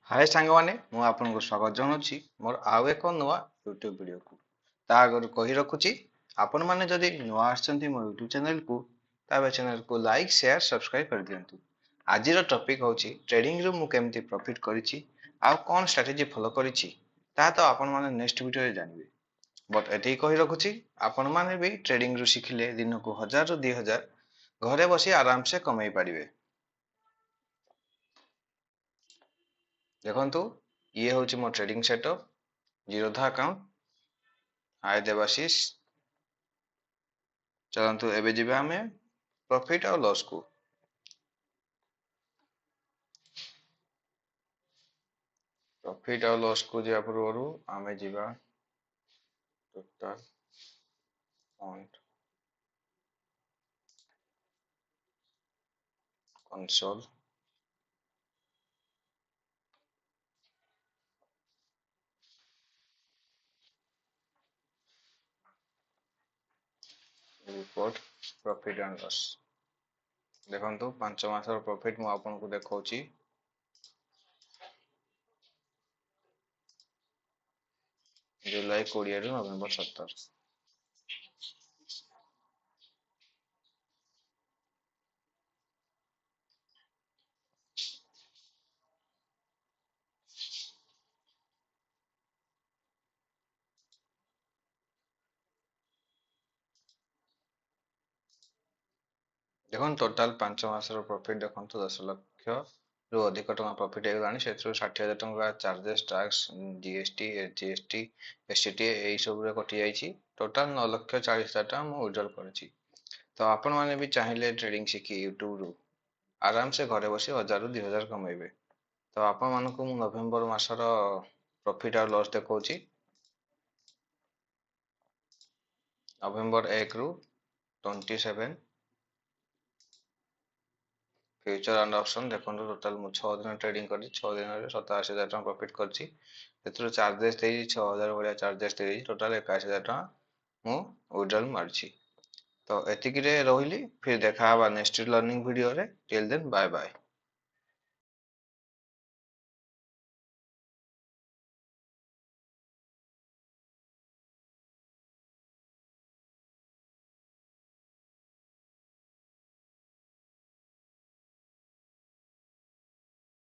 ହାଏ ସାଙ୍ଗମାନେ, ମୁଁ ଆପଣଙ୍କୁ ସ୍ୱାଗତ ଜଣାଉଛି ମୋର ଆଉ ଏକ ନୂଆ ୟୁଟ୍ୟୁବ ଭିଡ଼ିଓକୁ। ତା ଆଗରୁ କହି ରଖୁଛି, ଆପଣମାନେ ଯଦି ନୂଆ ଆସିଛନ୍ତି ମୋ ୟୁଟ୍ୟୁବ ଚ୍ୟାନେଲକୁ, ତେବେ ଚ୍ୟାନେଲକୁ ଲାଇକ୍, ସେୟାର, ସବସ୍କ୍ରାଇବ କରିଦିଅନ୍ତୁ। ଆଜିର ଟପିକ୍ ହେଉଛି ଟ୍ରେଡିଂରୁ ମୁଁ କେମିତି ପ୍ରଫିଟ୍ କରିଛି ଆଉ କ'ଣ ଷ୍ଟ୍ରାଟେଜି ଫଲୋ କରିଛି, ତାହା ତ ଆପଣମାନେ ନେକ୍ସଟ ଭିଡ଼ିଓରେ ଜାଣିବେ। ବଟ୍ ଏତିକି କହି ରଖୁଛି, ଆପଣମାନେ ବି ଟ୍ରେଡିଂରୁ ଶିଖିଲେ ଦିନକୁ 1000ରୁ 2000 ଘରେ ବସି ଆରାମସେ କମେଇ ପାରିବେ। ଦେଖନ୍ତୁ, ଇଏ ହେଉଛି ମୋ ଟ୍ରେଡିଂ ସେଟଅପ୍, ଜିରୋଧା ଆକାଉଣ୍ଟ, ହାୟ ଦେବାଶିଷ। ଚାଲନ୍ତୁ ଏବେ ଯିବା ଆମେ ପ୍ରଫିଟ୍ ଆଉ ଲସ୍ କୁ। ପ୍ରଫିଟ୍ ଆଉ ଲସ୍ କୁ ଯିବା ପୂର୍ବରୁ ଆମେ ଯିବା total fund consul. Report profit and loss. ଦେଖନ୍ତୁ, 5 ମାସର ପ୍ରଫିଟ୍ ମୁଁ ଆପଣଙ୍କୁ ଦେଖାଉଛି। ଜୁଲାଇ 20 ରୁ ନଭେମ୍ବର 17। ଦେଖନ୍ତୁ, ଟୋଟାଲ 5 ମାସର ପ୍ରଫିଟ୍ ଦେଖନ୍ତୁ 10 ଲକ୍ଷ ରୁ ଅଧିକ ଟଙ୍କା ପ୍ରଫିଟ୍ ହେଇଗଲାଣି। ସେଥିରୁ 60,000 ଟଙ୍କା ଚାର୍ଜେସ୍, ଟ୍ୟାକ୍ସ, ଜିଏସଟି, ଏଚଜିଏସଟି, ଏସଟିଏ ଏଇ ସବୁରେ କଟି ଯାଇଛି। ଟୋଟାଲ 9,40,000 ଟଙ୍କା ମୁଁ ୱିଡ୍ରଲ୍ କରିଛି। ତ ଆପଣମାନେ ବି ଚାହିଁଲେ ଟ୍ରେଡିଂ ଶିଖି ୟୁଟ୍ୟୁବରୁ ଆରାମସେ ଘରେ ବସି 1000ରୁ 2000 କମେଇବେ। ତ ଆପଣମାନଙ୍କୁ ମୁଁ ନଭେମ୍ବର ମାସର ପ୍ରଫିଟ୍ ଆଉ ଲସ୍ ଦେଖାଉଛି। ନଭେମ୍ବର 1 ରୁ 27 ଫ୍ୟୁଚର ଆଣ୍ଡ ଅପସନ୍ ଦେଖନ୍ତୁ। ଟୋଟାଲ ମୁଁ 6 ଦିନ ଟ୍ରେଡିଂ କରିଛି। 6 ଦିନରେ 87,000 ଟଙ୍କା ପ୍ରଫିଟ୍ କରିଛି। ସେଥିରୁ ଚାର୍ଜେସ୍ ଦେଇଛି 6,000 ଭଳିଆ ଚାର୍ଜେସ୍ ଦେଇଛି। ଟୋଟାଲ 81,000 ଟଙ୍କା ମୁଁ ୱିଡ୍ରଲ୍ ମାରିଛି। ତ ଏତିକିରେ ରହିଲି। ଫିର୍ ଦେଖା ହବା ନେକ୍ସଟ ଲର୍ନିଂ ଭିଡ଼ିଓରେ। Till then bye bye.